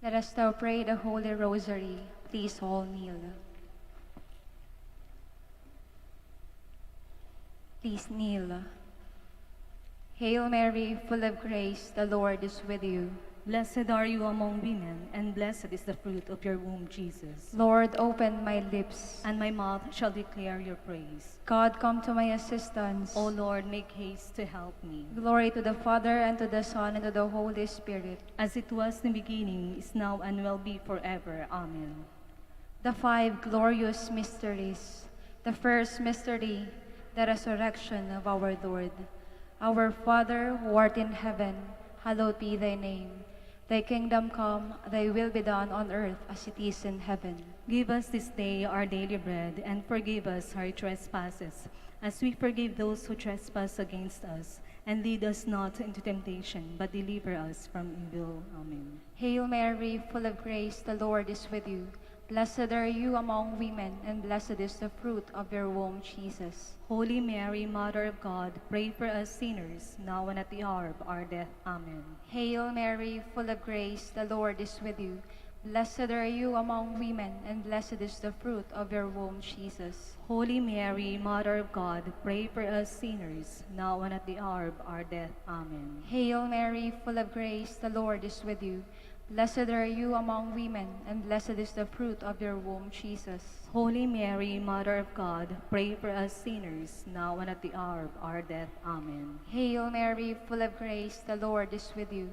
Let us now pray the Holy Rosary. Please all kneel. Please kneel. Hail Mary, full of grace, the Lord is with you. Blessed are you among women, and blessed is the fruit of your womb, Jesus. Lord, open my lips, And my mouth shall declare your praise. God, come to my assistance. O Lord, make haste to help me. Glory to the Father, and to the Son, and to the Holy Spirit. As it was in the beginning, is now, and will be forever. Amen. The five glorious mysteries. The first mystery, the resurrection of our Lord. Our Father, who art in heaven, hallowed be thy name. Thy kingdom come, thy will be done on earth as it is in heaven. Give us this day our daily bread, and forgive us our trespasses, as we forgive those who trespass against us. And lead us not into temptation, but deliver us from evil. Amen. Hail Mary, full of grace, the Lord is with you. Blessed are you among women, and blessed is the fruit of your womb, Jesus. Holy Mary, Mother of God, pray for us sinners, now and at the hour of our death. Amen. Hail Mary, full of grace, the Lord is with you. Blessed are you among women, and blessed is the fruit of your womb, Jesus. Holy Mary, Mother of God, pray for us sinners, now and at the hour of our death. Amen. Hail Mary, full of grace, the Lord is with you. Blessed are you among women, and blessed is the fruit of your womb, Jesus. Holy Mary, Mother of God, pray for us sinners, now and at the hour of our death. Amen. Hail Mary, full of grace, the Lord is with you.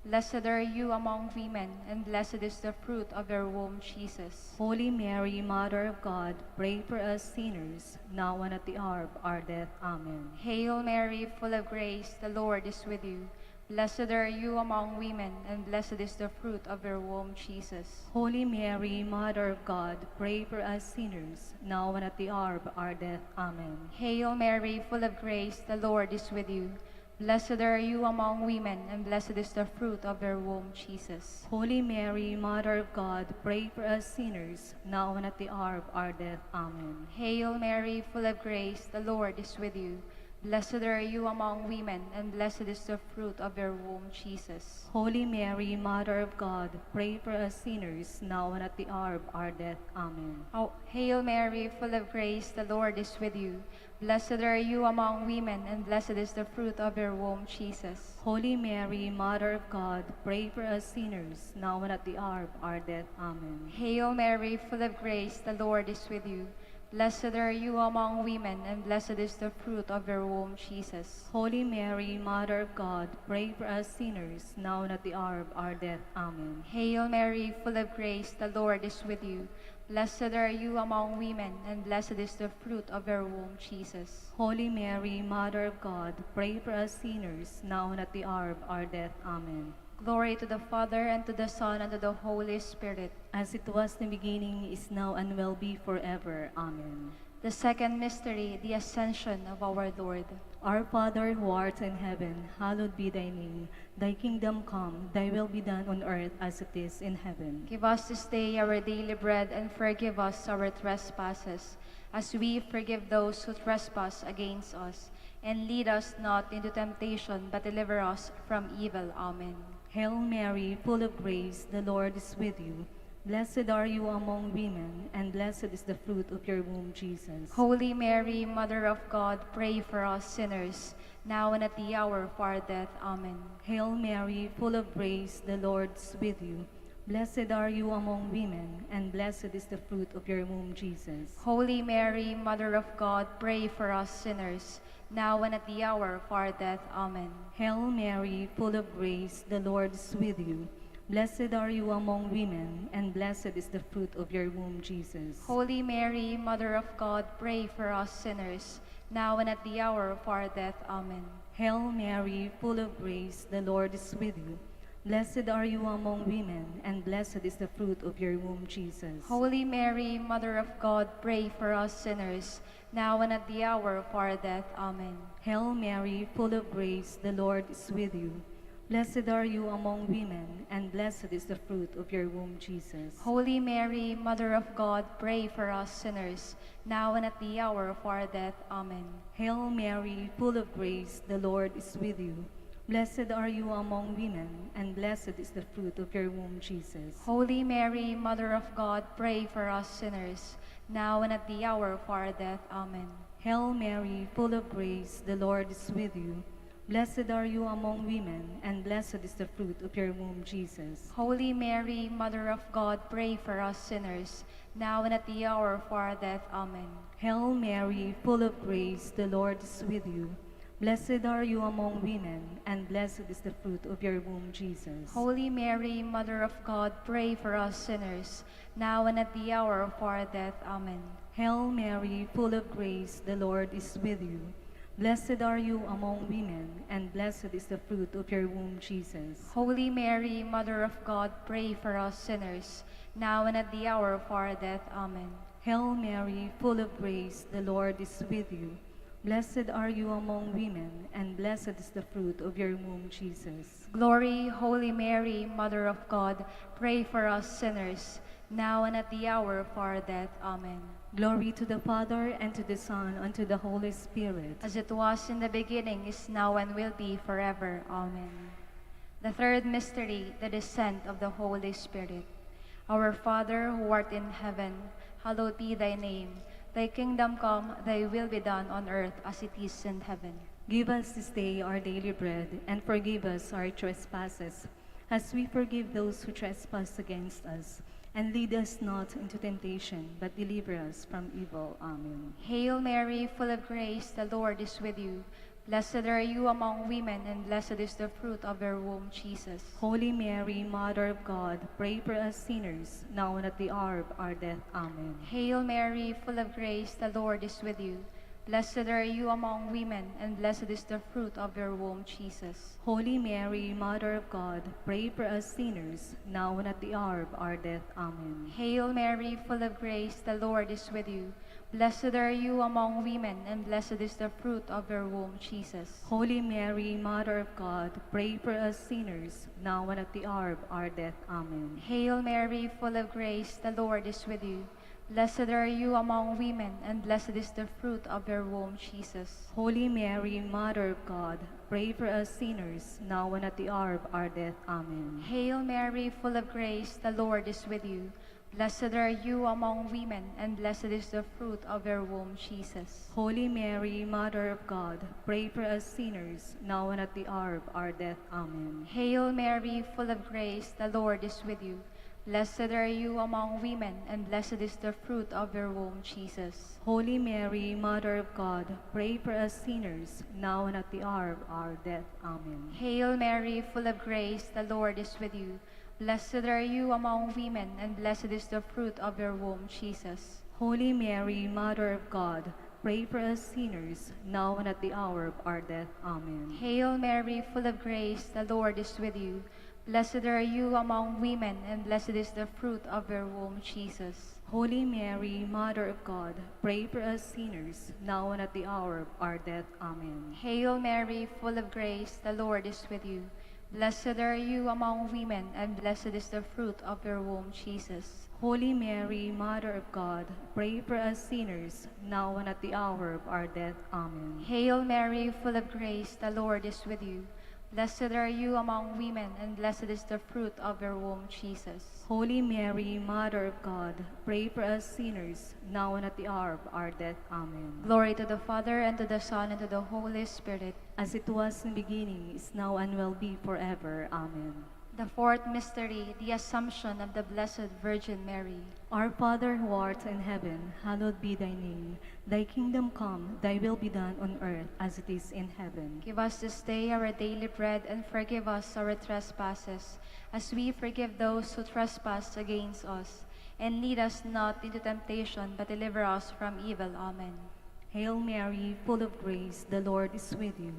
Blessed are you among women, and blessed is the fruit of your womb, Jesus. Holy Mary, Mother of God, pray for us sinners, now and at the hour of our death. Amen. Hail Mary, full of grace, the Lord is with you. Blessed are you among women, and blessed is the fruit of your womb, Jesus. Holy Mary, Mother of God, pray for us sinners, now and at the hour of our death. Amen. Hail Mary, full of grace, the Lord is with you. Blessed are you among women, and blessed is the fruit of your womb, Jesus. Holy Mary, Mother of God, pray for us sinners, now and at the hour of our death. Amen. Hail Mary, full of grace, the Lord is with you. Blessed are you among women, and blessed is the fruit of your womb, Jesus. Holy Mary, Mother of God, pray for us sinners, now and at the hour of our death. Amen. Hail Mary, full of grace, the Lord is with you. Blessed are you among women, and blessed is the fruit of your womb, Jesus. Holy Mary, Mother of God, pray for us sinners, now and at the hour of our death. Amen. Hail Mary, full of grace, the Lord is with you. Blessed are you among women, and blessed is the fruit of your womb, Jesus. Holy Mary, Mother of God, pray for us sinners, now and at the hour of our death. Amen. Hail Mary, full of grace, the Lord is with you. Blessed are you among women, and blessed is the fruit of your womb, Jesus. Holy Mary, Mother of God, pray for us sinners, now and at the hour of our death. Amen. Glory to the Father, and to the Son, and to the Holy Spirit. As it was in the beginning, is now, and will be forever. Amen. The second mystery, the Ascension of our Lord. Our Father, who art in heaven, hallowed be thy name. Thy kingdom come, thy will be done on earth as it is in heaven. Give us this day our daily bread, and forgive us our trespasses, as we forgive those who trespass against us. And lead us not into temptation, but deliver us from evil. Amen. Hail Mary, full of grace, the Lord is with you. Blessed are you among women, and blessed is the fruit of your womb, Jesus. Holy Mary, Mother of God, pray for us sinners, now and at the hour of our death. Amen. Hail Mary, full of grace, the Lord is with you. Blessed are you among women, and blessed is the fruit of your womb, Jesus. Holy Mary, Mother of God, pray for us sinners, now and at the hour of our death. Amen. Hail Mary, full of grace, the Lord is with you. Blessed are you among women, and blessed is the fruit of your womb, Jesus. Holy Mary, Mother of God, pray for us sinners, now and at the hour of our death. Amen. Hail Mary, full of grace, the Lord is with you. Blessed are you among women, and blessed is the fruit of your womb, Jesus. Holy Mary, Mother of God, pray for us sinners, now and at the hour of our death. Amen. Hail Mary, full of grace, the Lord is with you. Blessed are you among women, and blessed is the fruit of your womb, Jesus. Holy Mary, Mother of God, pray for us sinners, now and at the hour of our death. Amen. Hail Mary, full of grace, the Lord is with you. Blessed are you among women, and blessed is the fruit of your womb, Jesus. Holy Mary, Mother of God, pray for us sinners, now and at the hour of our death. Amen. Hail Mary, full of grace, the Lord is with you. Blessed are you among women, and blessed is the fruit of your womb, Jesus. Holy Mary, Mother of God, pray for us sinners, now and at the hour of our death. Amen. Hail Mary, full of grace, the Lord is with you. Blessed are you among women, and blessed is the fruit of your womb, Jesus. Holy Mary, Mother of God, pray for us sinners, now and at the hour of our death. Amen. Hail Mary, full of grace, the Lord is with you. Blessed are you among women, and blessed is the fruit of your womb, Jesus. Holy Mary, Mother of God, pray for us sinners, now and at the hour of our death. Amen. Hail Mary, full of grace, the Lord is with you. Blessed are you among women, and blessed is the fruit of your womb, Jesus. Glory, Holy Mary, Mother of God, pray for us sinners, now and at the hour of our death. Amen. Glory to the Father, and to the Son, and to the Holy Spirit. As it was in the beginning, is now, and will be forever. Amen. The third mystery, the descent of the Holy Spirit. Our Father, who art in heaven, hallowed be thy name. Thy kingdom come, thy will be done on earth as it is in heaven. Give us this day our daily bread, and forgive us our trespasses, as we forgive those who trespass against us. And lead us not into temptation, but deliver us from evil. Amen. Hail Mary, full of grace, the Lord is with you. Blessed are you among women, and blessed is the fruit of your womb, Jesus. Holy Mary, Mother of God, pray for us sinners, now and at the hour of our death. Amen. Hail Mary, full of grace, the Lord is with you. Blessed are you among women, and blessed is the fruit of your womb, Jesus. Holy Mary, Mother of God, pray for us sinners, now and at the hour of our death. Amen. Hail Mary, full of grace, the Lord is with you. Blessed are you among women, and blessed is the fruit of your womb, Jesus. Holy Mary, Mother of God, pray for us sinners, now and at the hour of our death. Amen. Hail Mary, full of grace, the Lord is with you. Blessed are you among women, and blessed is the fruit of your womb, Jesus. Holy Mary, Mother of God, pray for us sinners, now and at the hour of our death. Amen. Hail Mary, full of grace, the Lord is with you. Blessed are you among women, and blessed is the fruit of your womb, Jesus. Holy Mary, Mother of God, pray for us sinners, now and at the hour of our death. Amen. Hail Mary, full of grace, the Lord is with you. Blessed are you among women, and blessed is the fruit of your womb, Jesus. Holy Mary, Mother of God, pray for us sinners, now and at the hour of our death. Amen. Hail Mary, full of grace, the Lord is with you. Blessed are you among women, and blessed is the fruit of your womb, Jesus. Holy Mary, Mother of God, pray for us sinners, now and at the hour of our death. Amen. Hail Mary, full of grace, the Lord is with you. Blessed are you among women, and blessed is the fruit of your womb, Jesus. Holy Mary, Mother of God, pray for us sinners, now and at the hour of our death. Amen. Hail Mary, full of grace, the Lord is with you. Blessed are you among women, and blessed is the fruit of your womb, Jesus. Holy Mary, Mother of God, pray for us sinners, now and at the hour of our death. Amen. Hail Mary, full of grace, the Lord is with you. Blessed are you among women, and blessed is the fruit of your womb, Jesus. Holy Mary, Mother of God, pray for us sinners, now and at the hour of our death. Amen. Glory to the Father, and to the Son, and to the Holy Spirit. As it was in the beginning, is now, and will be forever. Amen. The fourth mystery, the Assumption of the Blessed Virgin Mary. Our Father who art in heaven, hallowed be thy name. Thy kingdom come, thy will be done on earth as it is in heaven. Give us this day our daily bread, and forgive us our trespasses, as we forgive those who trespass against us. And lead us not into temptation, but deliver us from evil. Amen. Hail Mary, full of grace, the Lord is with you.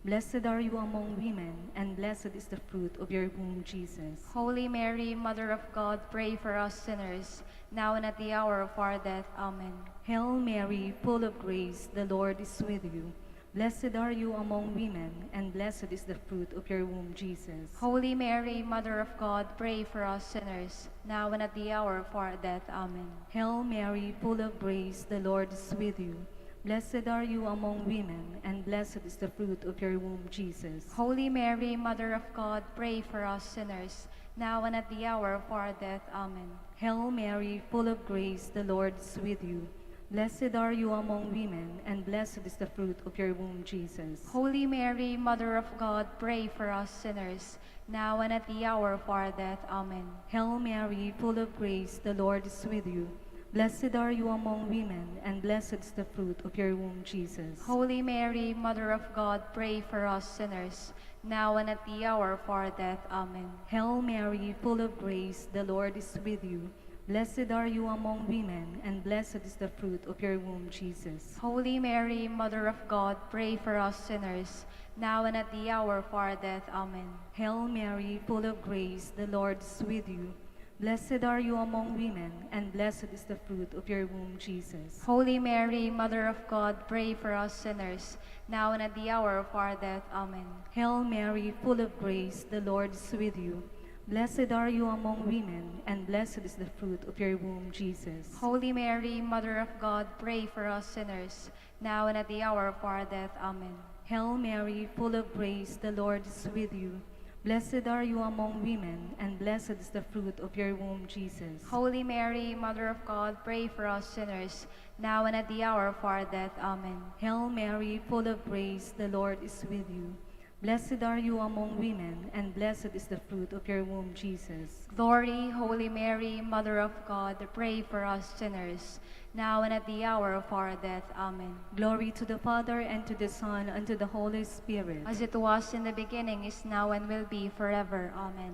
Blessed are you among women, and blessed is the fruit of your womb, Jesus. Holy Mary, Mother of God, pray for us sinners, now and at the hour of our death. Amen. Hail Mary, full of grace, the Lord is with you. Blessed are you among women, and blessed is the fruit of your womb, Jesus. Holy Mary, Mother of God, pray for us sinners, now and at the hour of our death. Amen. Hail Mary, full of grace, the Lord is with you. Blessed are you among women, and blessed is the fruit of your womb, Jesus. Holy Mary, Mother of God, pray for us sinners, now and at the hour of our death. Amen. Hail Mary, full of grace, the Lord is with you. Blessed are you among women, and blessed is the fruit of your womb, Jesus. Holy Mary, Mother of God, pray for us sinners, now and at the hour of our death. Amen. Hail Mary, full of grace, the Lord is with you. Blessed are you among women, and blessed is the fruit of your womb, Jesus. Holy Mary, Mother of God, pray for us sinners, now and at the hour of our death. Amen. Hail Mary, full of grace, the Lord is with you. Blessed are you among women, and blessed is the fruit of your womb, Jesus. Holy Mary, Mother of God, pray for us sinners, now and at the hour of our death. Amen. Hail Mary, full of grace, the Lord is with you. Blessed are you among women, and blessed is the fruit of your womb, Jesus. Holy Mary, Mother of God, pray for us sinners, now and at the hour of our death. Amen. Hail Mary, full of grace, the Lord is with you. Blessed are you among women, and blessed is the fruit of your womb, Jesus. Holy Mary, Mother of God, pray for us sinners, now and at the hour of our death. Amen. Hail Mary, full of grace, the Lord is with you. Blessed are you among women, and blessed is the fruit of your womb, Jesus. Holy Mary, Mother of God, pray for us sinners, now and at the hour of our death. Amen. Hail Mary, full of grace, the Lord is with you. Blessed are you among women, and blessed is the fruit of your womb, Jesus. Glory, Holy Mary, Mother of God, pray for us sinners, now and at the hour of our death. Amen. Glory to the Father, and to the Son, and to the Holy Spirit. As it was in the beginning, is now, and will be forever. Amen.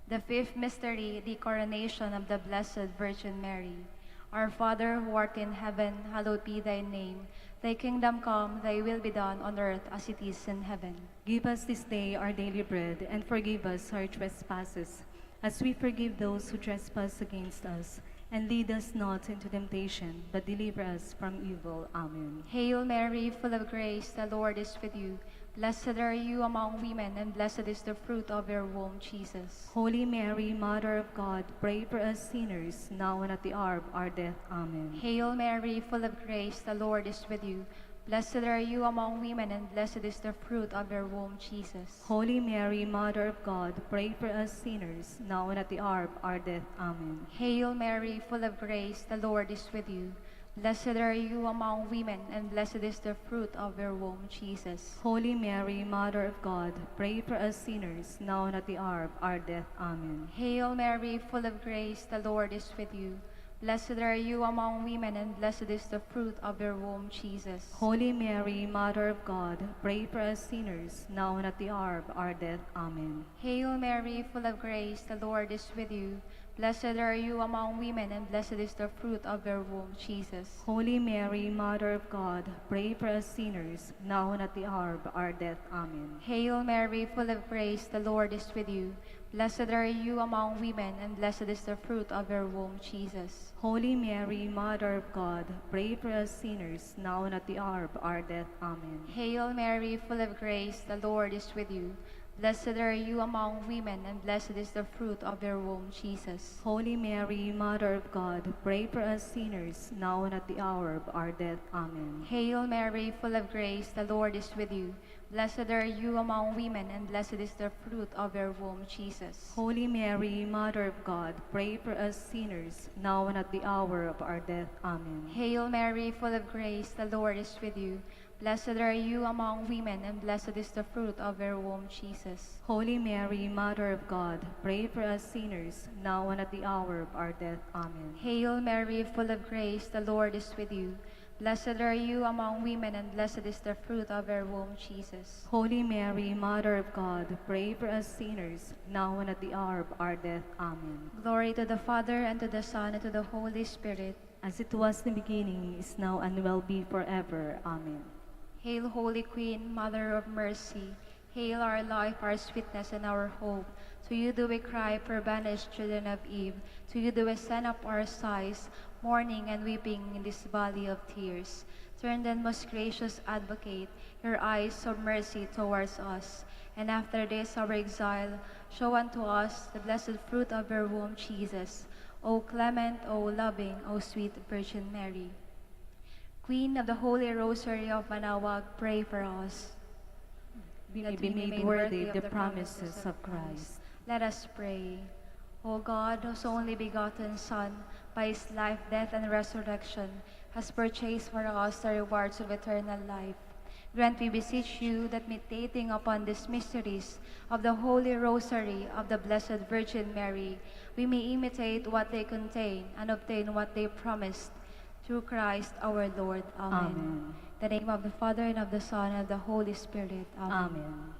The fifth mystery, the coronation of the Blessed Virgin Mary. Our Father, who art in heaven, hallowed be thy name. Thy kingdom come, thy will be done on earth as it is in heaven. Give us this day our daily bread, and forgive us our trespasses, as we forgive those who trespass against us. And lead us not into temptation, but deliver us from evil. Amen. Hail Mary, full of grace, the Lord is with you. Blessed are you among women, and blessed is the fruit of your womb, Jesus. Holy Mary, Mother of God, pray for us sinners, now and at the hour of our death. Amen. Hail Mary, full of grace, the Lord is with you. Blessed are you among women, and blessed is the fruit of your womb, Jesus. Holy Mary, Mother of God, pray for us sinners, now and at the hour of our death. Amen. Hail Mary, full of grace, the Lord is with you. Blessed are you among women, and blessed is the fruit of your womb, Jesus. Holy Mary, Mother of God, pray for us sinners, now and at the hour of our death. Amen. Hail Mary, full of grace, the Lord is with you. Blessed are you among women, and blessed is the fruit of your womb, Jesus. Holy Mary, Mother of God, pray for us sinners, now and at the hour of our death. Amen. Hail Mary, full of grace, the Lord is with you. Blessed are you among women, and blessed is the fruit of your womb, Jesus. Holy Mary, Mother of God, pray for us sinners, now and at the hour of our death. Amen. Hail Mary, full of grace, the Lord is with you. Blessed are you among women, and blessed is the fruit of your womb, Jesus. Holy Mary, Mother of God, pray for us sinners, now and at the hour of our death. Amen. Hail Mary, full of grace, the Lord is with you. Blessed are you among women, and blessed is the fruit of your womb, Jesus. Holy Mary, Mother of God, pray for us sinners, now and at the hour of our death. Amen. Hail Mary, full of grace, the Lord is with you. Blessed are you among women, and blessed is the fruit of your womb, Jesus. Holy Mary, Mother of God, pray for us sinners, now and at the hour of our death. Amen. Hail Mary, full of grace, the Lord is with you. Blessed are you among women, and blessed is the fruit of your womb, Jesus. Holy Mary, Mother of God, pray for us sinners, now and at the hour of our death. Amen. Hail Mary, full of grace, the Lord is with you. Blessed are you among women, and blessed is the fruit of your womb, Jesus. Holy Mary, Mother of God, pray for us sinners, now and at the hour of our death. Amen. Glory to the Father, and to the Son, and to the Holy Spirit. As it was in the beginning, is now, and will be forever. Amen. Hail, Holy Queen, Mother of Mercy. Hail our life, our sweetness, and our hope. To you do we cry, poor banished children of Eve. To you do we send up our sighs, mourning and weeping in this valley of tears. Turn then, most gracious Advocate, your eyes of mercy towards us. And after this our exile, show unto us the blessed fruit of your womb, Jesus. O clement, O loving, O sweet Virgin Mary. Queen of the Holy Rosary of Manaoag, pray for us. We may That be made worthy of the promises of Christ. Let us pray. O God, whose only begotten Son, by his life, death, and resurrection, has purchased for us the rewards of eternal life, grant, we beseech you, that meditating upon these mysteries of the Holy Rosary of the Blessed Virgin Mary, we may imitate what they contain and obtain what they promised. Through Christ our Lord. Amen. Amen. In the name of the Father, and of the Son, and of the Holy Spirit. Amen. Amen.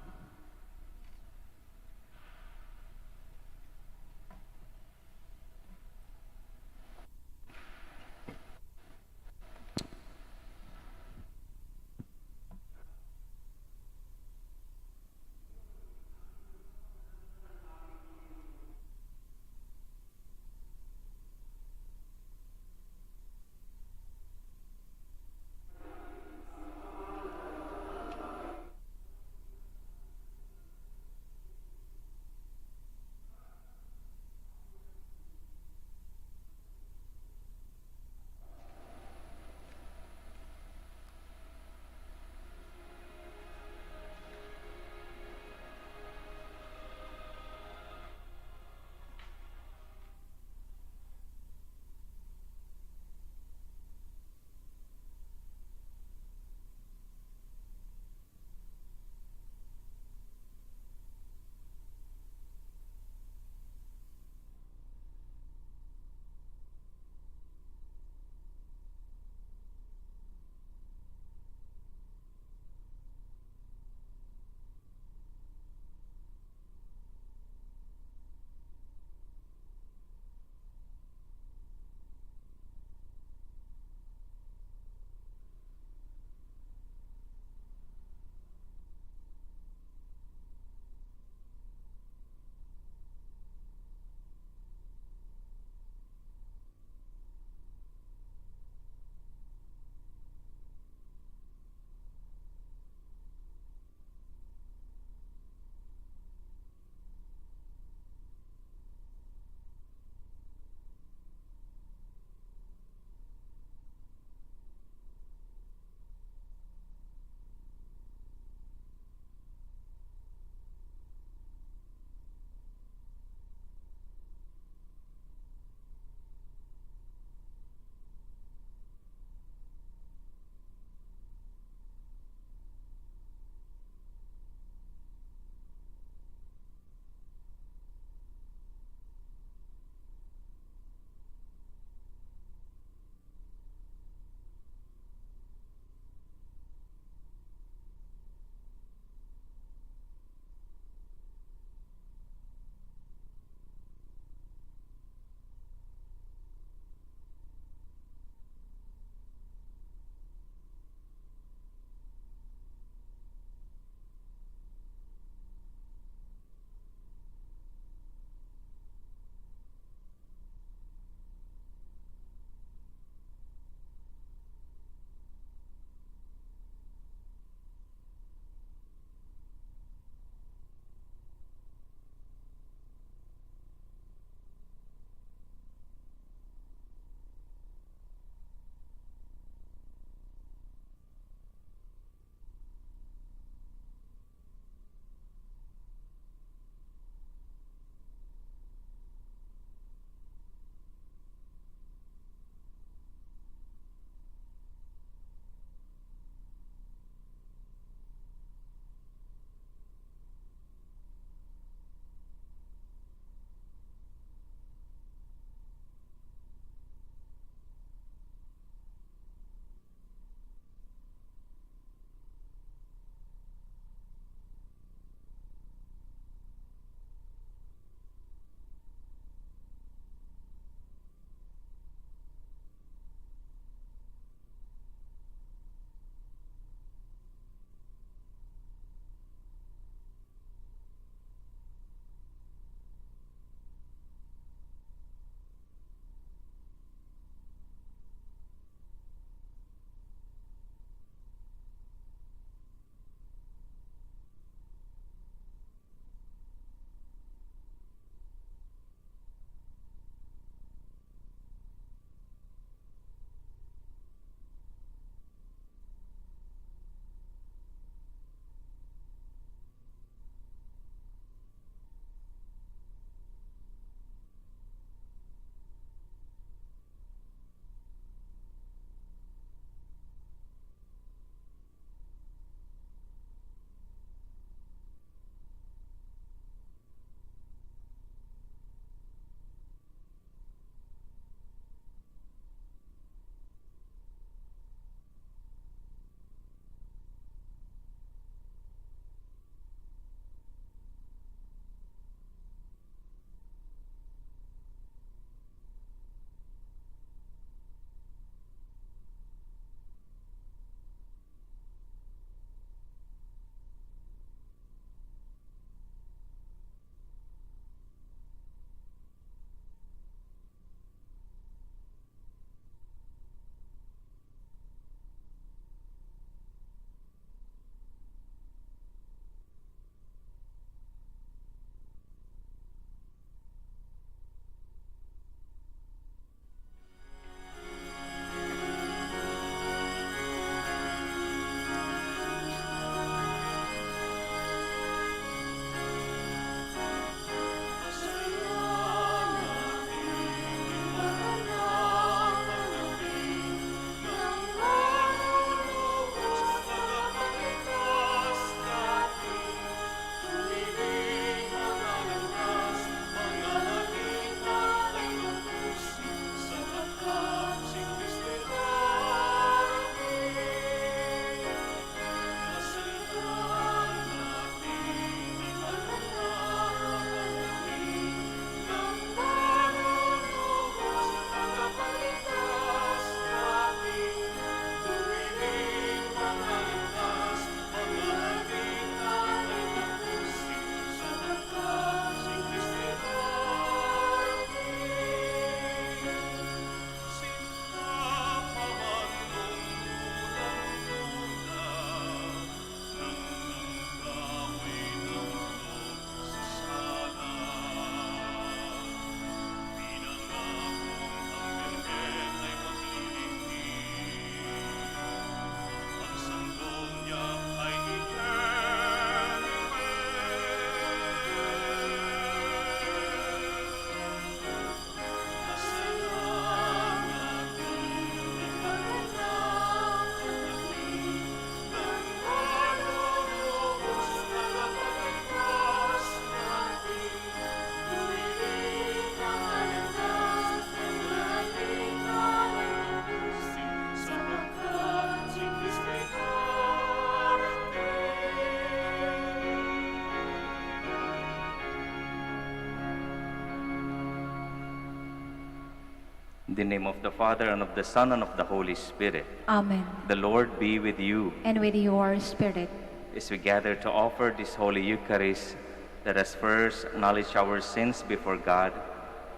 the name of the Father, and of the Son, and of the Holy Spirit. Amen. The Lord be with you. And with your spirit. As we gather to offer this Holy Eucharist, let us first acknowledge our sins before God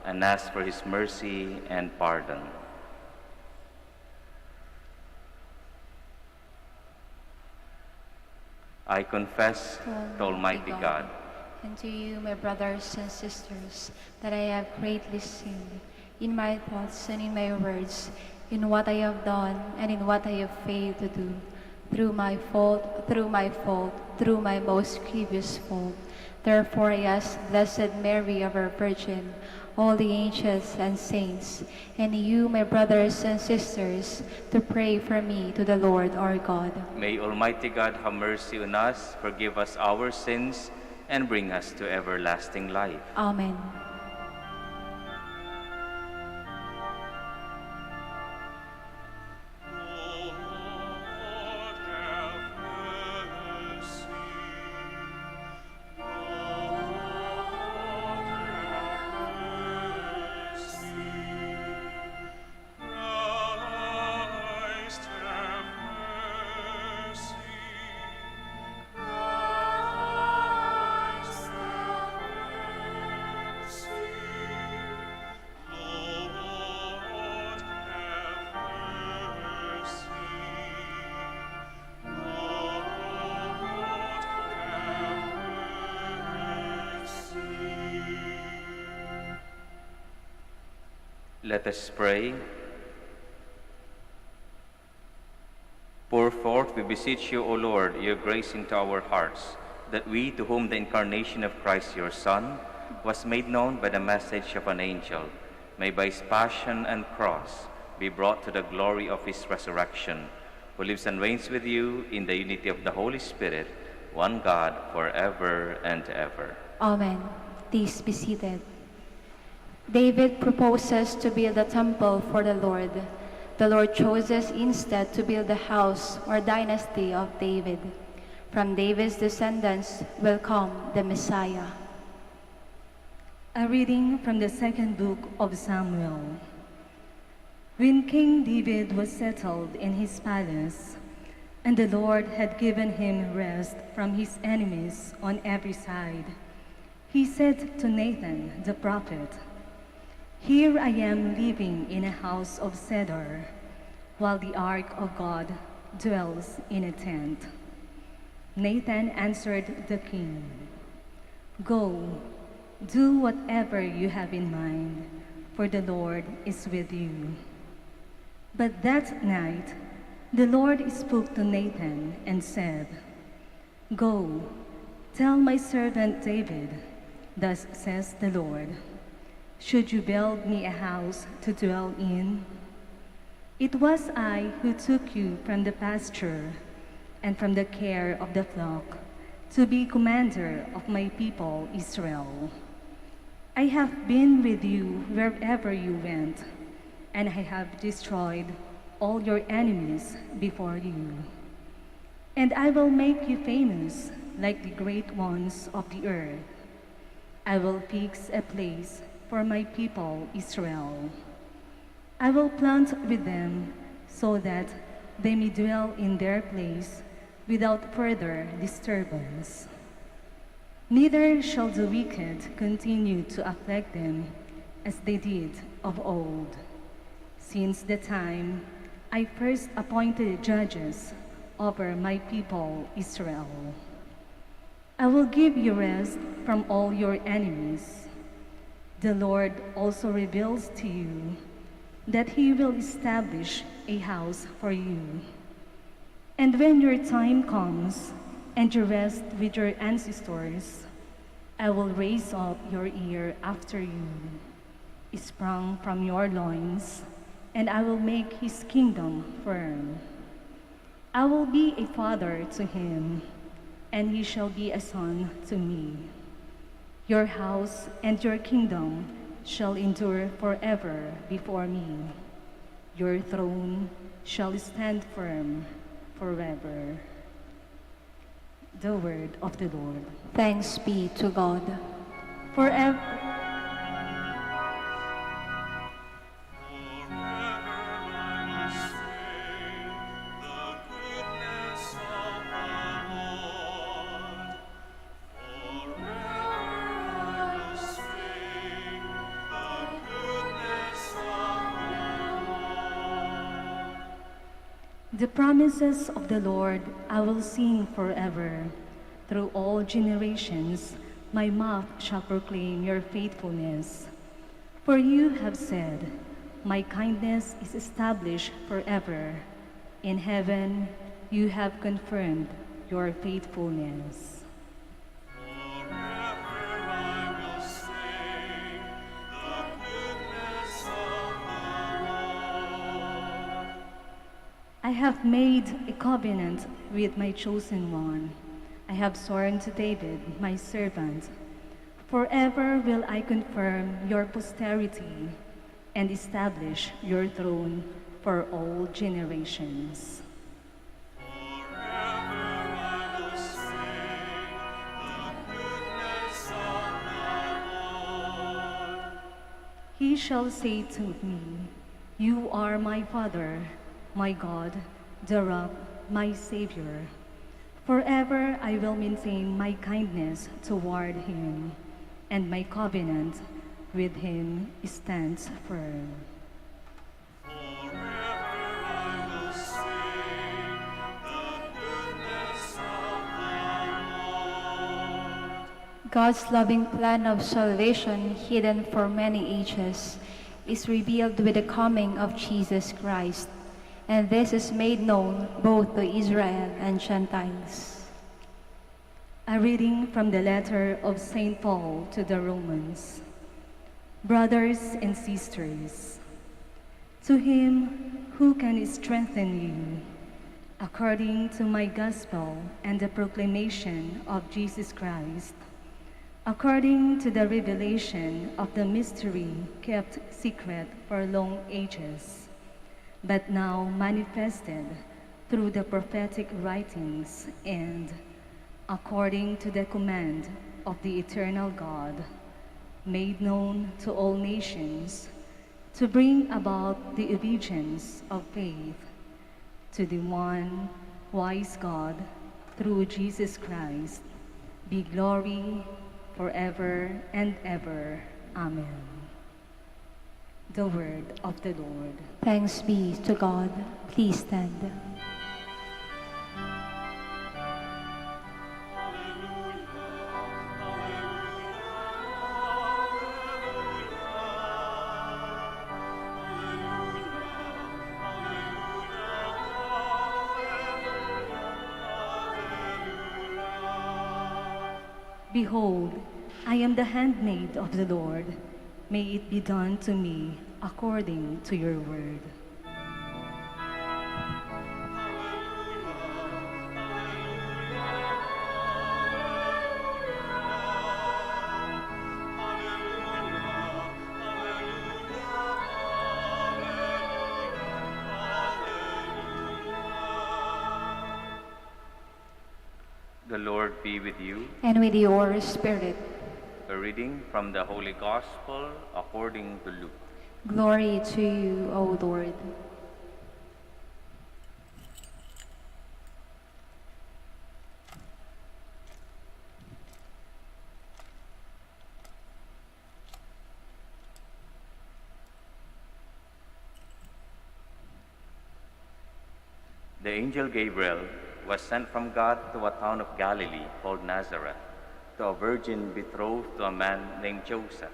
and ask for His mercy and pardon. I confess to Almighty God and to you, my brothers and sisters, that I have greatly sinned in my thoughts and in my words, in what I have done and in what I have failed to do, through my most grievous fault. Therefore I ask Blessed Mary, ever Virgin, all the angels and saints, and you, my brothers and sisters, to pray for me to the Lord our God. May Almighty God have mercy on us, forgive us our sins, and bring us to everlasting life. Amen. Let us pray. Pour forth, we beseech you, O Lord, your grace into our hearts, that we, to whom the incarnation of Christ your Son was made known by the message of an angel, may by his passion and cross be brought to the glory of his resurrection, who lives and reigns with you in the unity of the Holy Spirit, one God, forever and ever. Amen. Please be seated. David proposes to build a temple for the Lord. The Lord chooses instead to build the house or dynasty of David. From David's descendants will come the Messiah. A reading from the second book of Samuel. When King David was settled in his palace, and the Lord had given him rest from his enemies on every side, he said to Nathan the prophet, "Here I am living in a house of cedar, while the ark of God dwells in a tent." Nathan answered the king, "Go, do whatever you have in mind, for the Lord is with you." But that night the Lord spoke to Nathan and said, "Go, tell my servant David, thus says the Lord, should you build me a house to dwell in? It was I who took you from the pasture and from the care of the flock to be commander of my people Israel. I have been with you wherever you went, and I have destroyed all your enemies before you. And I will make you famous like the great ones of the earth. I will fix a place for my people Israel. I will plant with them so that they may dwell in their place without further disturbance. Neither shall the wicked continue to afflict them as they did of old, since the time I first appointed judges over my people Israel. I will give you rest from all your enemies. The Lord also reveals to you that he will establish a house for you. And when your time comes and you rest with your ancestors, I will raise up your heir after you, sprung from your loins, and I will make his kingdom firm. I will be a father to him, and he shall be a son to me. Your house and your kingdom shall endure forever before me. Your throne shall stand firm forever." The word of the Lord. Thanks be to God. Forever. Forever The promises of the Lord I will sing forever. Through all generations, my mouth shall proclaim your faithfulness. For you have said, my kindness is established forever. In heaven, you have confirmed your faithfulness. I have made a covenant with my chosen one. I have sworn to David, my servant. Forever will I confirm your posterity and establish your throne for all generations. He shall say to me, you are my Father, my God, the rock, my Savior. Forever I will maintain my kindness toward him, and my covenant with him stands firm. God's loving plan of salvation, hidden for many ages, is revealed with the coming of Jesus Christ, and this is made known both to Israel and Gentiles. A reading from the letter of St. Paul to the Romans. Brothers and sisters, to him who can strengthen you, according to my gospel and the proclamation of Jesus Christ, according to the revelation of the mystery kept secret for long ages, but now manifested through the prophetic writings, and according to the command of the eternal God, made known to all nations, to bring about the obedience of faith to the one wise God, through Jesus Christ, be glory forever and ever. Amen. The word of the Lord. Thanks be to God. Please stand. Behold, I am the handmaid of the Lord. May it be done to me according to your word. The Lord be with you. And with your spirit. A reading from the Holy Gospel according to Luke. Glory to you, O Lord. The angel Gabriel was sent from God to a town of Galilee called Nazareth, to a virgin betrothed to a man named Joseph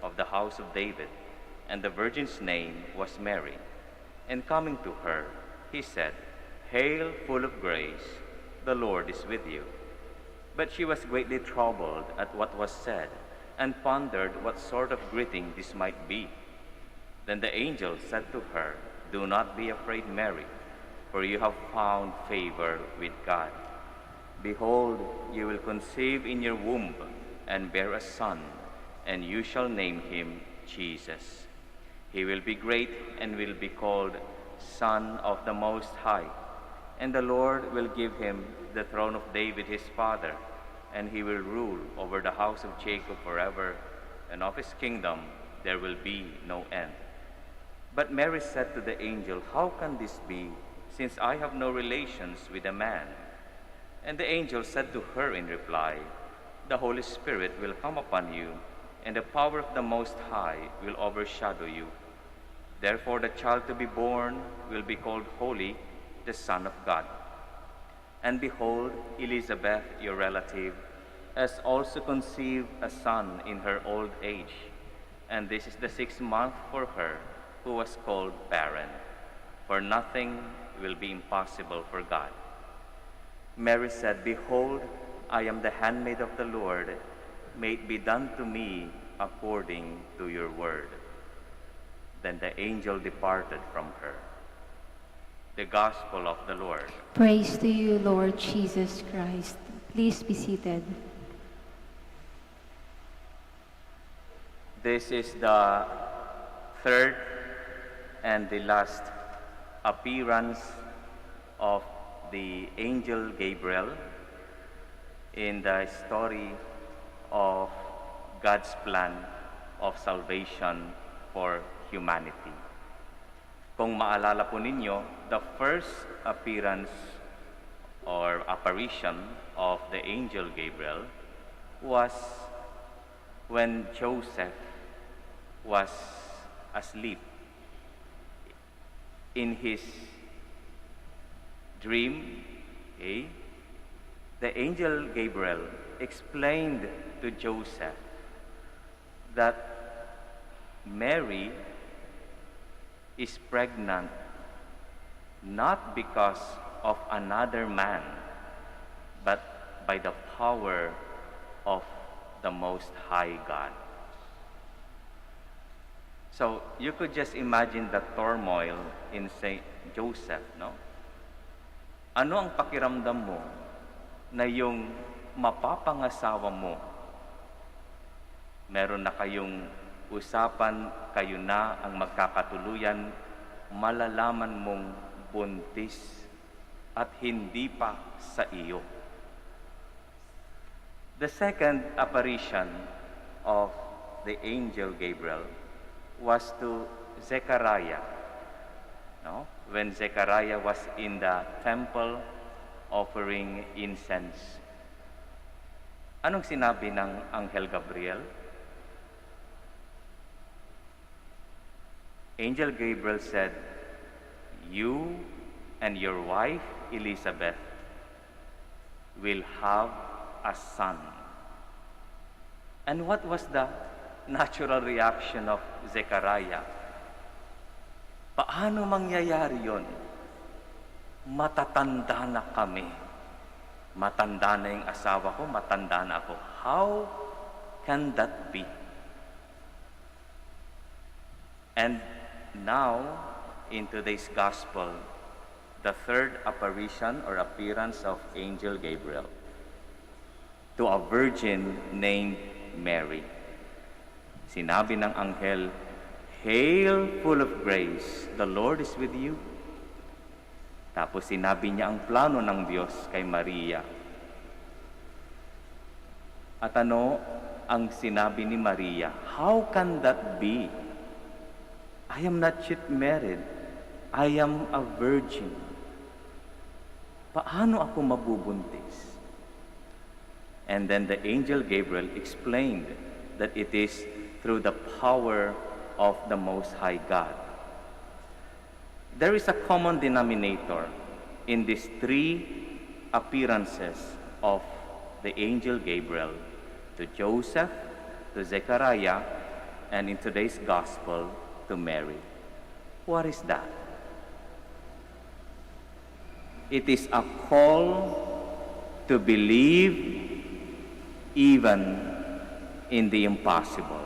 of the house of David, and the virgin's name was Mary. And coming to her, he said, "Hail, full of grace, the Lord is with you." But she was greatly troubled at what was said, and pondered what sort of greeting this might be. Then the angel said to her, "Do not be afraid, Mary, for you have found favor with God. Behold, you will conceive in your womb and bear a son, and you shall name him Jesus. He will be great and will be called Son of the Most High, and the Lord will give him the throne of David his father, and he will rule over the house of Jacob forever, and of his kingdom there will be no end." But Mary said to the angel, "How can this be, since I have no relations with a man?" And the angel said to her in reply, "The Holy Spirit will come upon you, and the power of the Most High will overshadow you. Therefore the child to be born will be called Holy, the Son of God. And behold, Elizabeth, your relative, has also conceived a son in her old age, and this is the 6th month for her, who was called barren. For nothing will be impossible for God. Mary said, Behold, I am the handmaid of the Lord. May it be done to me according to your word. Then the angel departed from her. The Gospel of the Lord. Praise to you, Lord Jesus Christ. Please be seated. This is the third and the last appearance of the angel Gabriel in the story of God's plan of salvation for humanity. Kung maalala po ninyo, the first appearance or apparition of the angel Gabriel was when Joseph was asleep. In his dream, the angel Gabriel explained to Joseph that Mary is pregnant not because of another man, but by the power of the Most High God. So you could just imagine the turmoil in Saint Joseph, no? Ano ang pakiramdam mo na yung mapapangasawa mo, meron na kayong usapan, kayo na ang magkakatuluyan, malalaman mong buntis at hindi pa sa iyo. The second apparition of the angel Gabriel was to Zechariah, no? When Zechariah was in the temple offering incense. Anong sinabi ng Anghel Gabriel? Angel Gabriel said, You and your wife Elizabeth will have a son. And what was the natural reaction of Zechariah? Paano mangyayari yon? Matatanda na kami. Matanda na yung asawa ko, matanda na ako. How can that be? And now, in today's gospel, the third apparition or appearance of Angel Gabriel to a virgin named Mary. Sinabi ng anghel, Hail, full of grace, the Lord is with you. Tapos sinabi niya ang plano ng Diyos kay Maria. At ano ang sinabi ni Maria? How can that be? I am not yet married. I am a virgin. Paano ako mabubuntis? And then the angel Gabriel explained that it is through the power of the Most High God. There is a common denominator in these three appearances of the angel Gabriel to Joseph, to Zechariah, and in today's gospel to Mary. What is that? It is a call to believe even in the impossible.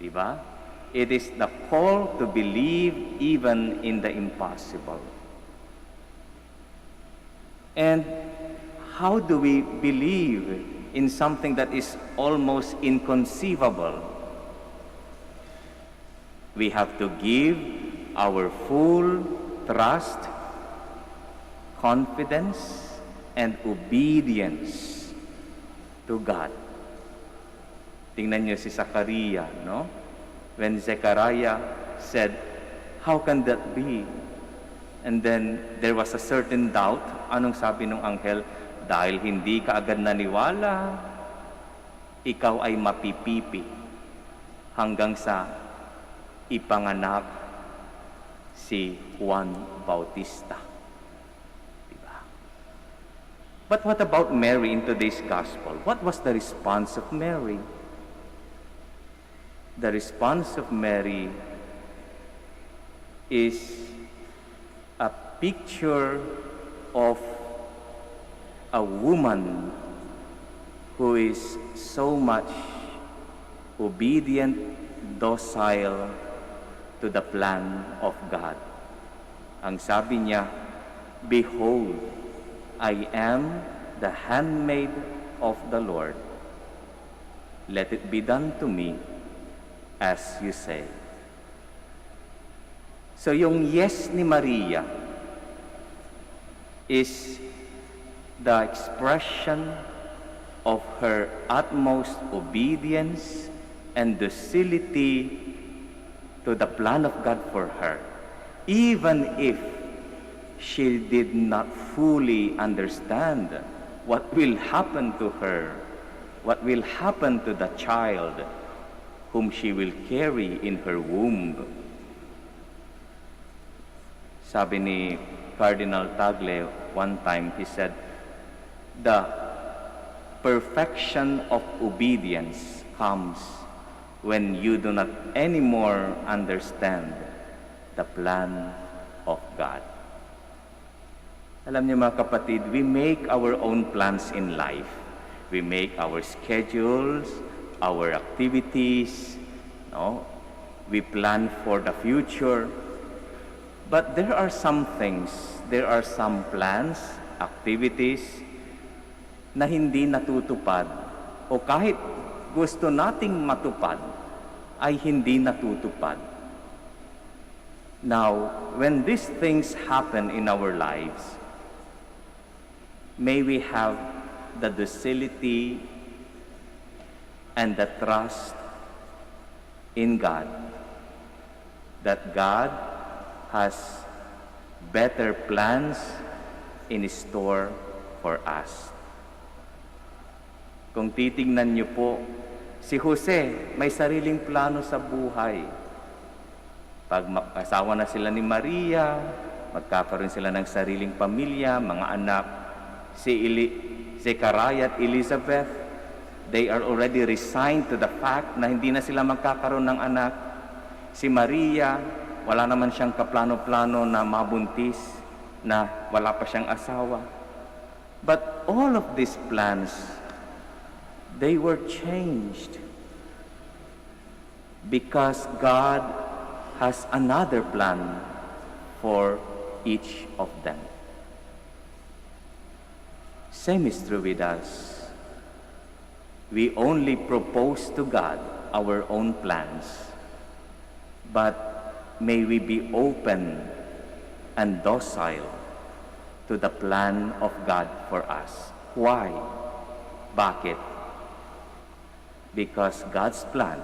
Diba? It is the call to believe even in the impossible. And how do we believe in something that is almost inconceivable? We have to give our full trust, confidence, and obedience to God. Tingnan niyo si Zechariah, no? When Zechariah said, How can that be? And then there was a certain doubt. Anong sabi ng anghel? Dahil hindi ka agad naniwala, ikaw ay mapipipi hanggang sa ipanganak si Juan Bautista. Diba? But what about Mary in today's gospel? What was the response of Mary? The response of Mary is a picture of a woman who is so much obedient, docile to the plan of God. Ang sabi niya, "Behold, I am the handmaid of the Lord. Let it be done to me as you say." So yung yes ni Maria is the expression of her utmost obedience and docility to the plan of God for her, even if she did not fully understand what will happen to her, what will happen to the child whom she will carry in her womb. Sabi ni Cardinal Tagle one time, he said, the perfection of obedience comes when you do not anymore understand the plan of God. Alam niyo mga kapatid, we make our own plans in life. We make our schedules, our activities, no? We plan for the future. But there are some things, there are some plans, activities na hindi natutupad o kahit gusto nating matupad ay hindi natutupad. Now, when these things happen in our lives, may we have the docility and the trust in God that God has better plans in store for us. Kung titingnan niyo po, si Jose may sariling plano sa buhay. Pag asawa na sila ni Maria, magkakaroon sila ng sariling pamilya, mga anak. Si Zechariah at Elizabeth, they are already resigned to the fact na hindi na sila magkakaroon ng anak. Si Maria, wala naman siyang kaplano-plano na mabuntis, na wala pa siyang asawa. But all of these plans, they were changed because God has another plan for each of them. Same is true with us. We only propose to God our own plans, but may we be open and docile to the plan of God for us. Why? Bakit? Because God's plan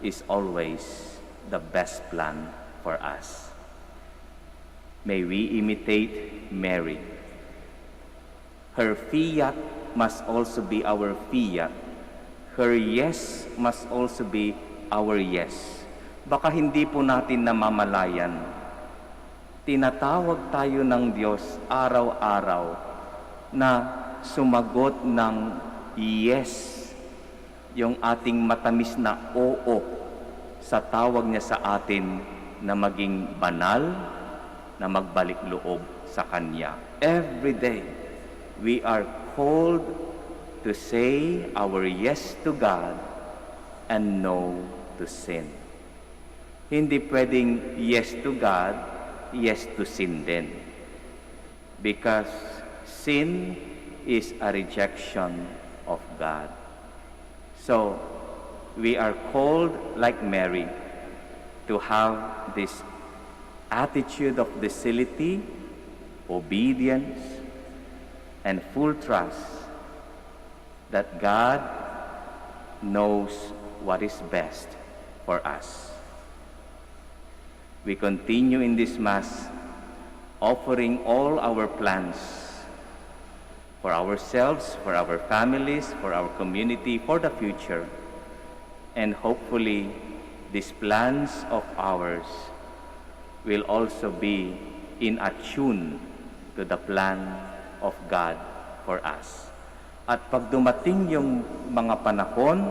is always the best plan for us. May we imitate Mary. Her fiat must also be our fiat. Her yes must also be our yes. Baka hindi po natin namamalayan. Tinatawag tayo ng Diyos araw-araw na sumagot ng yes yung ating matamis na oo sa tawag niya sa atin na maging banal, na magbalik loob sa Kanya. Every day, we are called to say our yes to God and no to sin. Hindi pwedeng yes to God, yes to sin din. Because sin is a rejection of God. So, we are called, like Mary, to have this attitude of docility, obedience, and full trust that God knows what is best for us. We continue in this Mass offering all our plans for ourselves, for our families, for our community, for the future. And hopefully, these plans of ours will also be in attune to the plan of God for us. At pag dumating yung mga panahon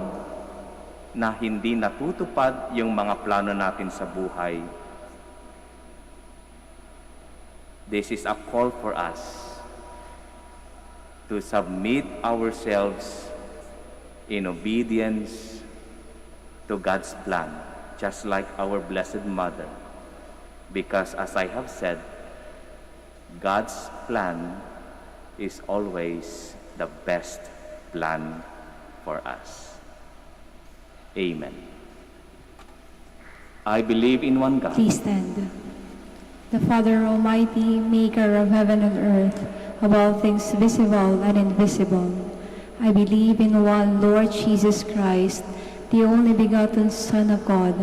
na hindi natutupad yung mga plano natin sa buhay, this is a call for us to submit ourselves in obedience to God's plan, just like our Blessed Mother. Because as I have said, God's plan is always the best plan for us. Amen. I believe in one God. Please stand. The Father Almighty, maker of heaven and earth, of all things visible and invisible. I believe in one Lord Jesus Christ, the only begotten Son of God,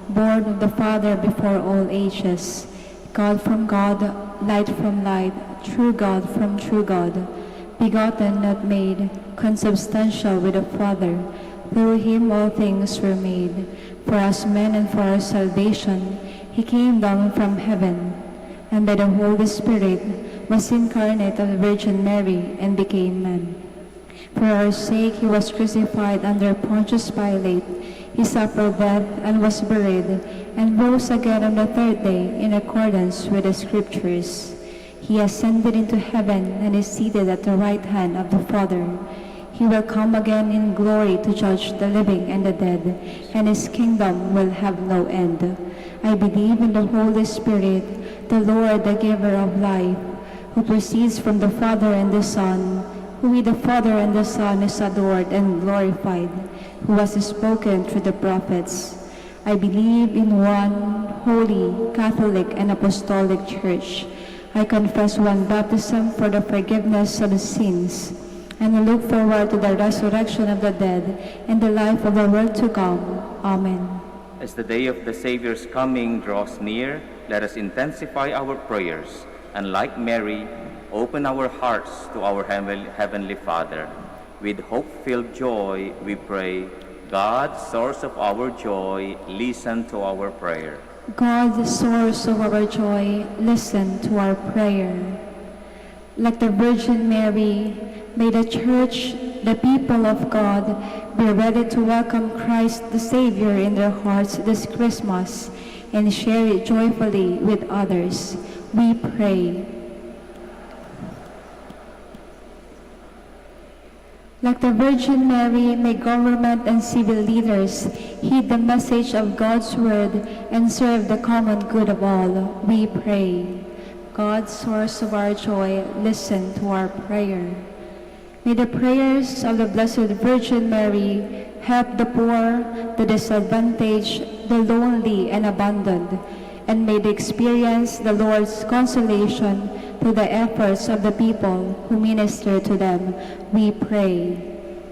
born of the Father before all ages, God from God, light from light, true God from true God, begotten, not made, consubstantial with the Father. Through him all things were made. For us men and for our salvation, he came down from heaven, and by the Holy Spirit was incarnate of the Virgin Mary and became man. For our sake he was crucified under Pontius Pilate. He suffered death and was buried, and rose again on the third day in accordance with the Scriptures. He ascended into heaven and is seated at the right hand of the Father. He will come again in glory to judge the living and the dead, and his kingdom will have no end. I believe in the Holy Spirit, the Lord, the giver of life, who proceeds from the Father and the Son, who with the Father and the Son is adored and glorified, who was spoken through the prophets. I believe in one holy, Catholic, and Apostolic Church. I confess one baptism for the forgiveness of sins, and I look forward to the resurrection of the dead and the life of the world to come. Amen. As the day of the Savior's coming draws near, let us intensify our prayers, and like Mary, open our hearts to our Heavenly Father. With hope-filled joy, we pray, God, source of our joy, listen to our prayer. God, the source of our joy, listen to our prayer. Like the Virgin Mary, may the Church, the people of God, be ready to welcome Christ the Savior in their hearts this Christmas and share it joyfully with others. We pray. Like the Virgin Mary, may government and civil leaders heed the message of God's word and serve the common good of all. We pray. God, source of our joy, listen to our prayer. May the prayers of the Blessed Virgin Mary help the poor, the disadvantaged, the lonely, and abandoned, and may they experience the Lord's consolation through the efforts of the people who minister to them. We pray.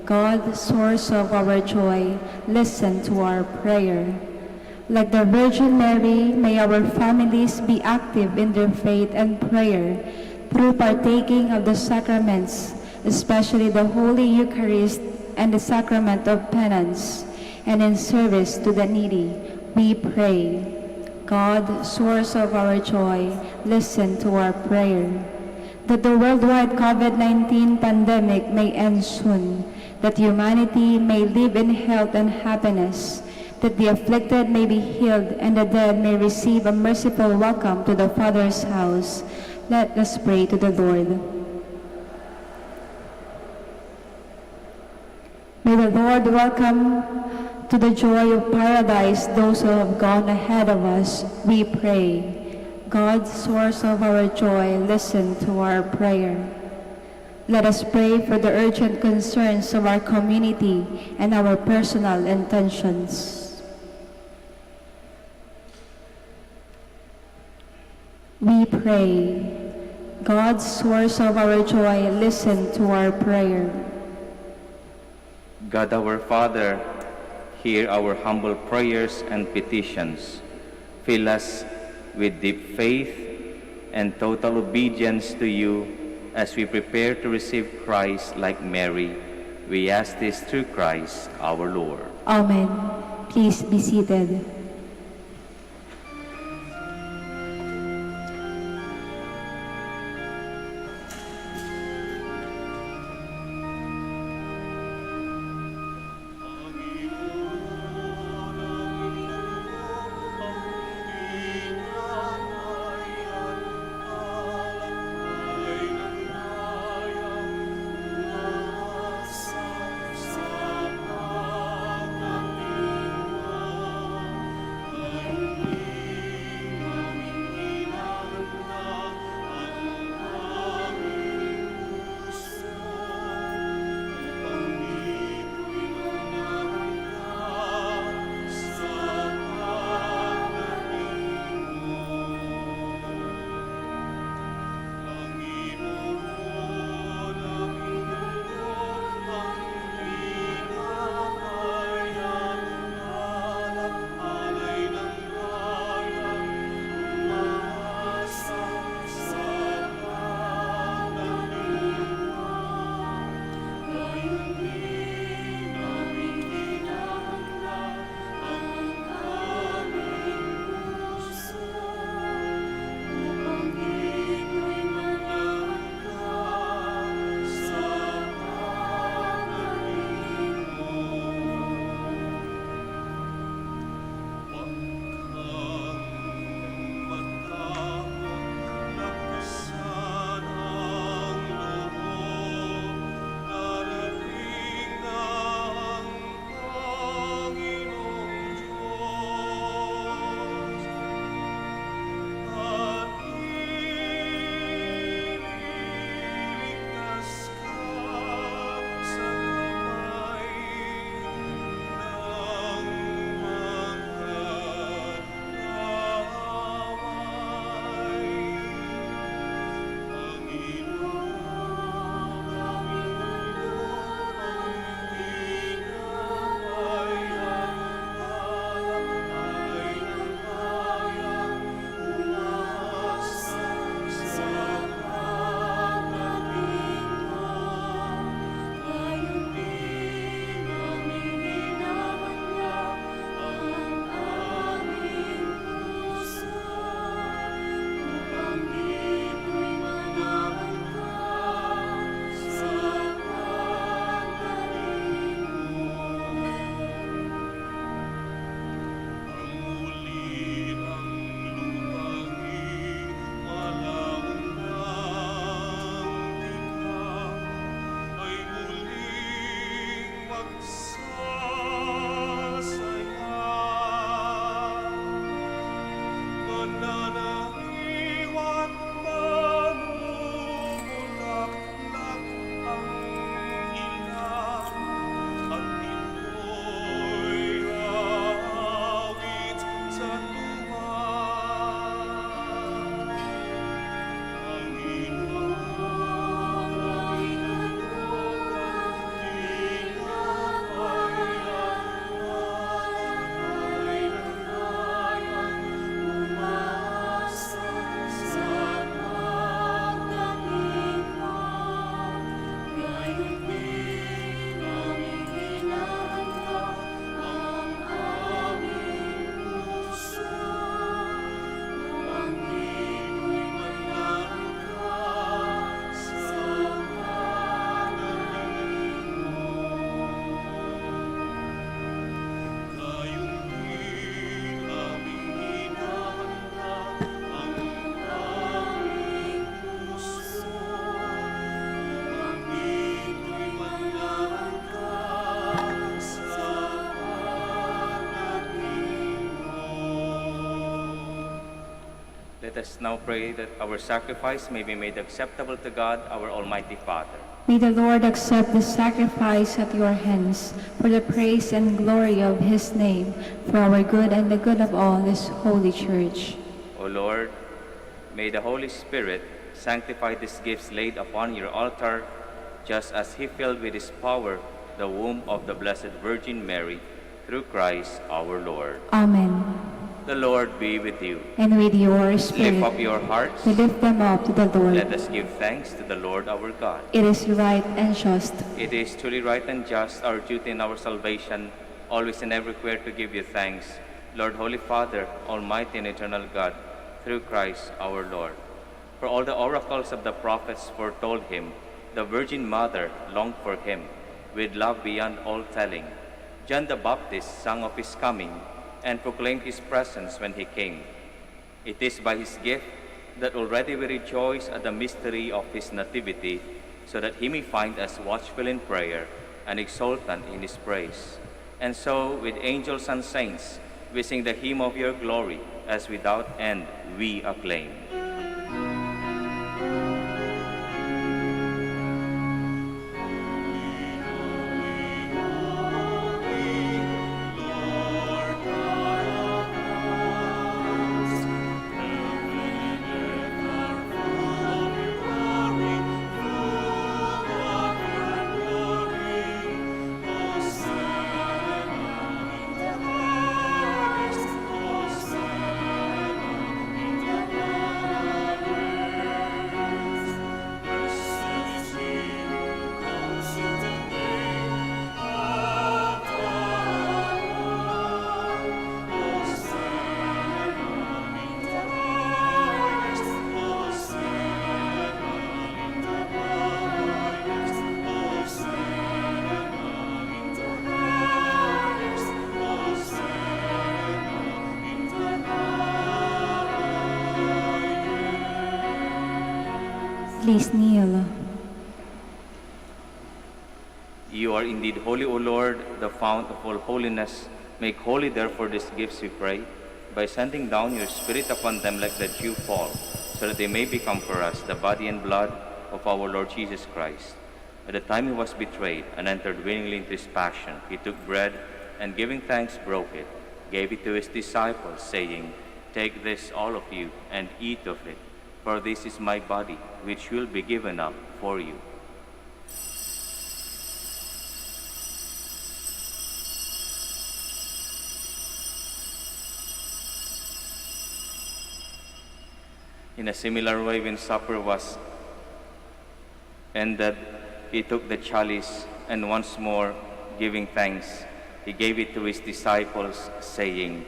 God, source of our joy, listen to our prayer. Like the Virgin Mary, may our families be active in their faith and prayer through partaking of the sacraments, especially the Holy Eucharist and the sacrament of penance, and in service to the needy. We pray. God, source of our joy, listen to our prayer. That the worldwide COVID-19 pandemic may end soon, that humanity may live in health and happiness, that the afflicted may be healed and the dead may receive a merciful welcome to the Father's house. Let us pray to the Lord. May the Lord welcome to the joy of paradise those who have gone ahead of us. We pray. God, source of our joy, listen to our prayer. Let us pray for the urgent concerns of our community and our personal intentions. We pray. God, source of our joy, listen to our prayer. God our Father, hear our humble prayers and petitions. Fill us with deep faith and total obedience to you as we prepare to receive Christ like Mary. We ask this through Christ our Lord. Amen. Please be seated. Let us now pray that our sacrifice may be made acceptable to God, our Almighty Father. May the Lord accept the sacrifice at your hands for the praise and glory of his name, for our good and the good of all this holy church. O Lord, may the Holy Spirit sanctify these gifts laid upon your altar, just as he filled with his power the womb of the Blessed Virgin Mary, through Christ our Lord. Amen. The Lord be with you. And with your spirit, Lift up your hearts. we lift them up to the Lord. Let us give thanks to the Lord our God. It is right and just. It is truly right and just, our duty and our salvation, always and everywhere to give you thanks, Lord, Holy Father, Almighty and eternal God, through Christ our Lord. For all the oracles of the prophets foretold him, the Virgin Mother longed for him, with love beyond all telling. John the Baptist sang of his coming, and proclaimed his presence when he came. It is by his gift that already we rejoice at the mystery of his nativity, so that he may find us watchful in prayer and exultant in his praise. And so, with angels and saints, we sing the hymn of your glory, as without end we acclaim. Please kneel. You are indeed holy, O Lord, the fount of all holiness. Make holy, therefore, these gifts, we pray, by sending down your Spirit upon them like the dew fall, so that they may become for us the body and blood of our Lord Jesus Christ. At the time he was betrayed and entered willingly into his passion, he took bread, and giving thanks, broke it, gave it to his disciples, saying, "Take this, all of you, and eat of it, for this is my body, which will be given up for you." In a similar way, when supper was ended, he took the chalice, and once more, giving thanks, he gave it to his disciples, saying,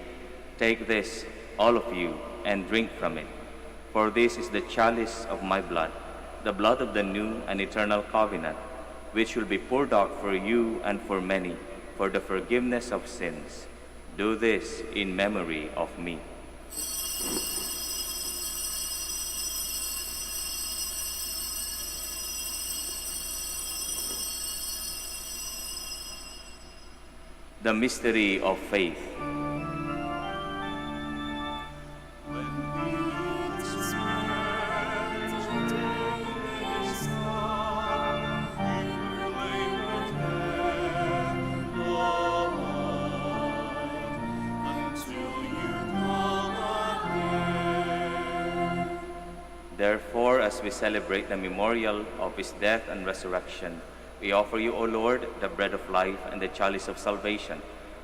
"Take this, all of you, and drink from it. For this is the chalice of my blood, the blood of the new and eternal covenant, which will be poured out for you and for many, for the forgiveness of sins. Do this in memory of me." The mystery of faith. Therefore, as we celebrate the memorial of his death and resurrection, we offer you, O Lord, the bread of life and the chalice of salvation,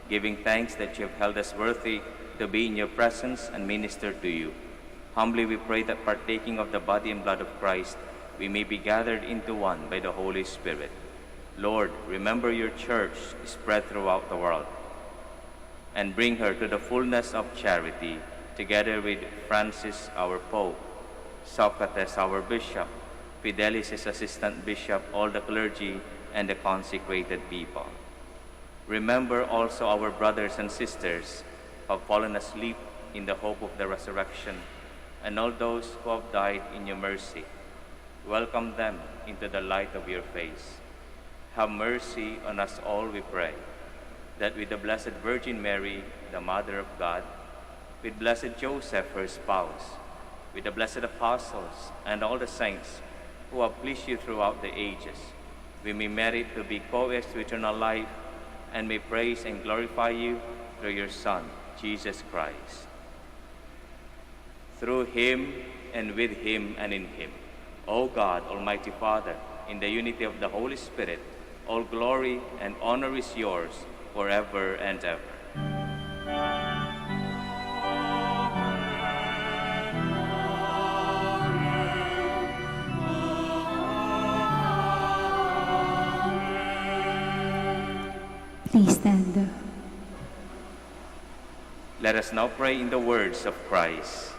giving thanks that you have held us worthy to be in your presence and minister to you. Humbly we pray that partaking of the body and blood of Christ, we may be gathered into one by the Holy Spirit. Lord, remember your church spread throughout the world, and bring her to the fullness of charity, together with Francis, our Pope, Socrates, our Bishop, Fidelis, his assistant bishop, all the clergy, and the consecrated people. Remember also our brothers and sisters who have fallen asleep in the hope of the resurrection, and all those who have died in your mercy. Welcome them into the light of your face. Have mercy on us all, we pray, that with the Blessed Virgin Mary, the Mother of God, with Blessed Joseph, her spouse, with the blessed apostles and all the saints who have pleased you throughout the ages, we may merit to be co-heirs to eternal life and may praise and glorify you through your Son, Jesus Christ. Through him and with him and in him, O God, Almighty Father, in the unity of the Holy Spirit, all glory and honor is yours forever and ever. Please stand. Let us now pray in the words of Christ.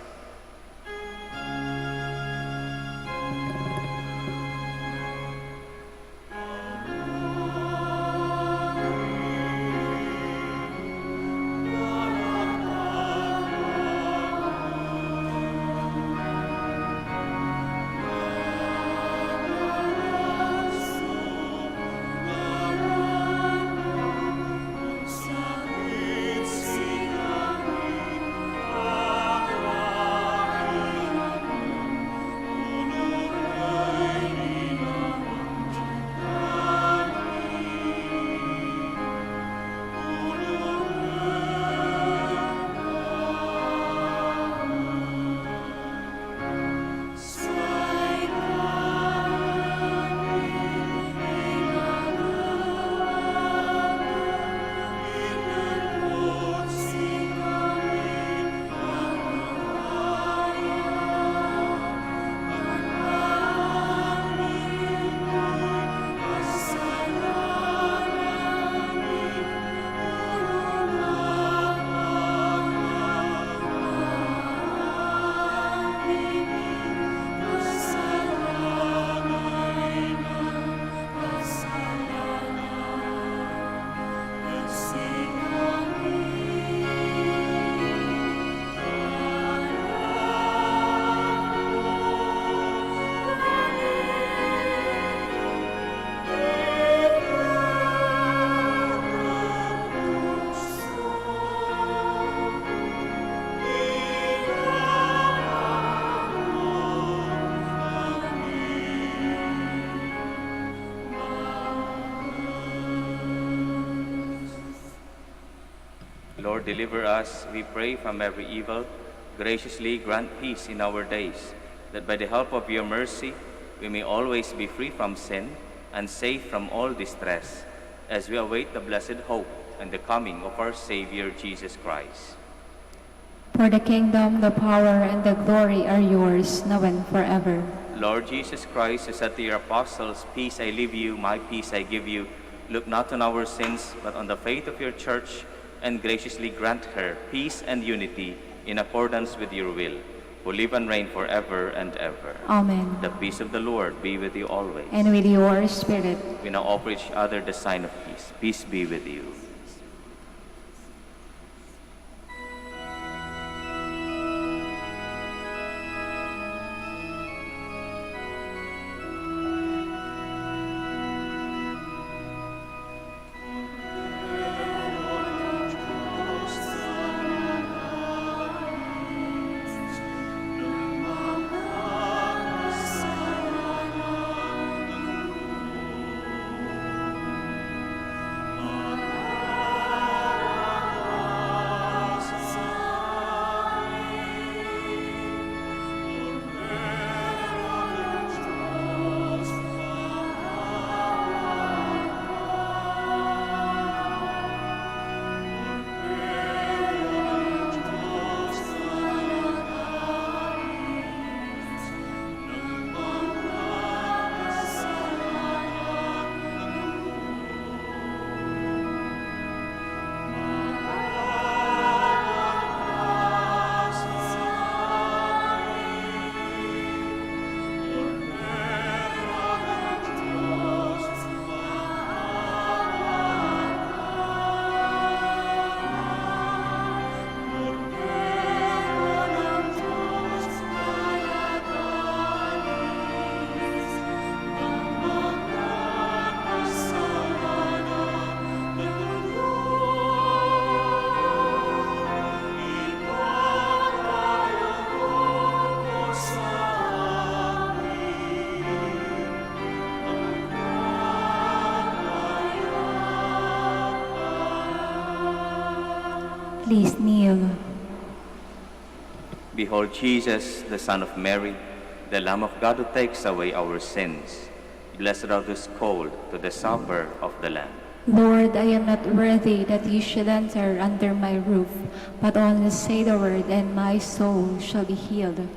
Lord, deliver us, we pray, from every evil. Graciously grant peace in our days, that by the help of your mercy, we may always be free from sin and safe from all distress, as we await the blessed hope and the coming of our Savior, Jesus Christ. For the kingdom, the power, and the glory are yours, now and forever. Lord Jesus Christ, you said to your apostles, "Peace I leave you, my peace I give you. Look not on our sins, but on the faith of your church, and graciously grant her peace and unity in accordance with your will, who live and reign forever and ever." Amen. The peace of the Lord be with you always. And with your spirit. We now offer each other the sign of peace. Peace be with you. Please kneel. Behold Jesus, the Son of Mary, the Lamb of God who takes away our sins. Blessed are those called to the supper of the Lamb. Lord, I am not worthy that you should enter under my roof, but only say the word, and my soul shall be healed.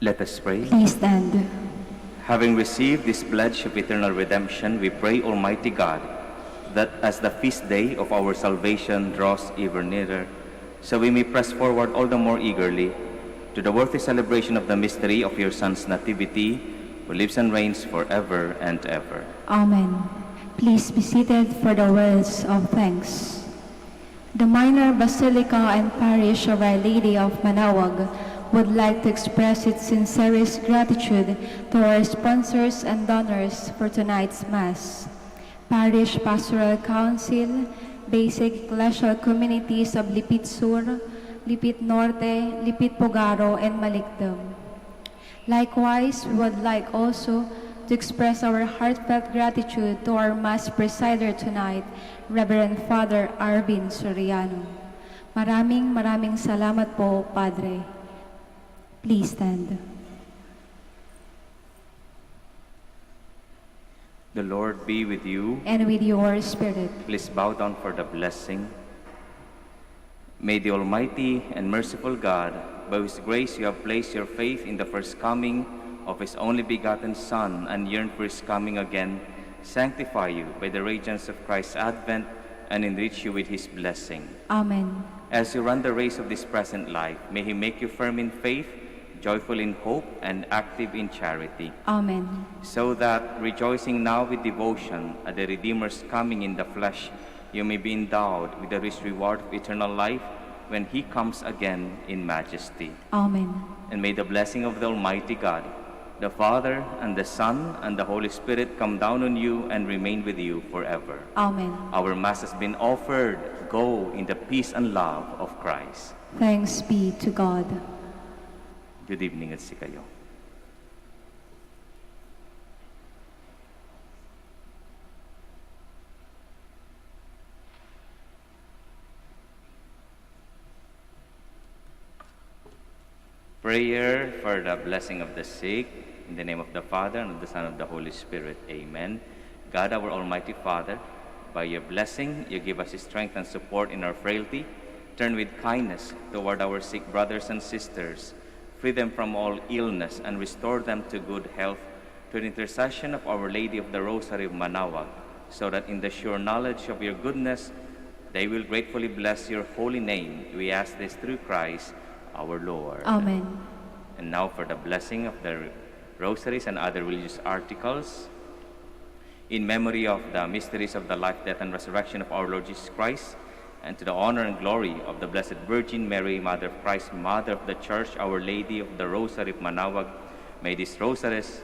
Let us pray. Please stand. Having received this pledge of eternal redemption, we pray, Almighty God, that as the feast day of our salvation draws ever nearer, so we may press forward all the more eagerly to the worthy celebration of the mystery of your Son's nativity, who lives and reigns forever and ever. Amen. Please be seated for the words of thanks. The Minor Basilica and Parish of Our Lady of Manaoag would like to express its sincerest gratitude to our sponsors and donors for tonight's Mass. Parish Pastoral Council, Basic Ecclesial Communities of Lipit Sur, Lipit Norte, Lipit Pugaro, and Maligdam. Likewise, we would like also to express our heartfelt gratitude to our Mass presider tonight, Reverend Father Arvin Soriano. Maraming salamat po, Padre. Please stand. The Lord be with you. And with your spirit. Please bow down for the blessing. May the Almighty and merciful God, by whose grace you have placed your faith in the first coming of His only begotten Son and yearn for His coming again, sanctify you by the radiance of Christ's advent and enrich you with His blessing. Amen. As you run the race of this present life, may He make you firm in faith, joyful in hope, and active in charity. Amen. So that, rejoicing now with devotion at the Redeemer's coming in the flesh, you may be endowed with the rich reward of eternal life when He comes again in majesty. Amen. And may the blessing of the Almighty God, the Father, and the Son, and the Holy Spirit come down on you and remain with you forever. Amen. Our Mass has been offered. Go in the peace and love of Christ. Thanks be to God. Good evening at si kayo. Prayer for the blessing of the sick. In the name of the Father, and of the Son, and of the Holy Spirit. Amen. God, our Almighty Father, by your blessing, you give us strength and support in our frailty. Turn with kindness toward our sick brothers and sisters. Free them from all illness and restore them to good health through the intercession of Our Lady of the Rosary of Manaoag, so that in the sure knowledge of your goodness, they will gratefully bless your holy name. We ask this through Christ, our Lord. Amen. And now for the blessing of the rosaries and other religious articles. In memory of the mysteries of the life, death, and resurrection of our Lord Jesus Christ, and to the honor and glory of the Blessed Virgin Mary, Mother of Christ, Mother of the Church, Our Lady of the Rosary of Manaoag, may these rosaries,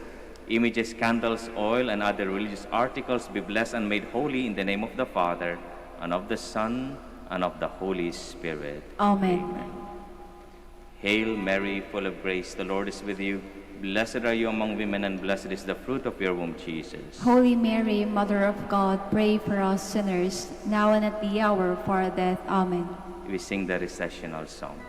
images, candles, oil, and other religious articles be blessed and made holy in the name of the Father, and of the Son, and of the Holy Spirit. Amen. Amen. Hail Mary, full of grace, the Lord is with you. Blessed are you among women, and blessed is the fruit of your womb, Jesus. Holy Mary, Mother of God, pray for us sinners, now and at the hour of our death. Amen. We sing the recessional song.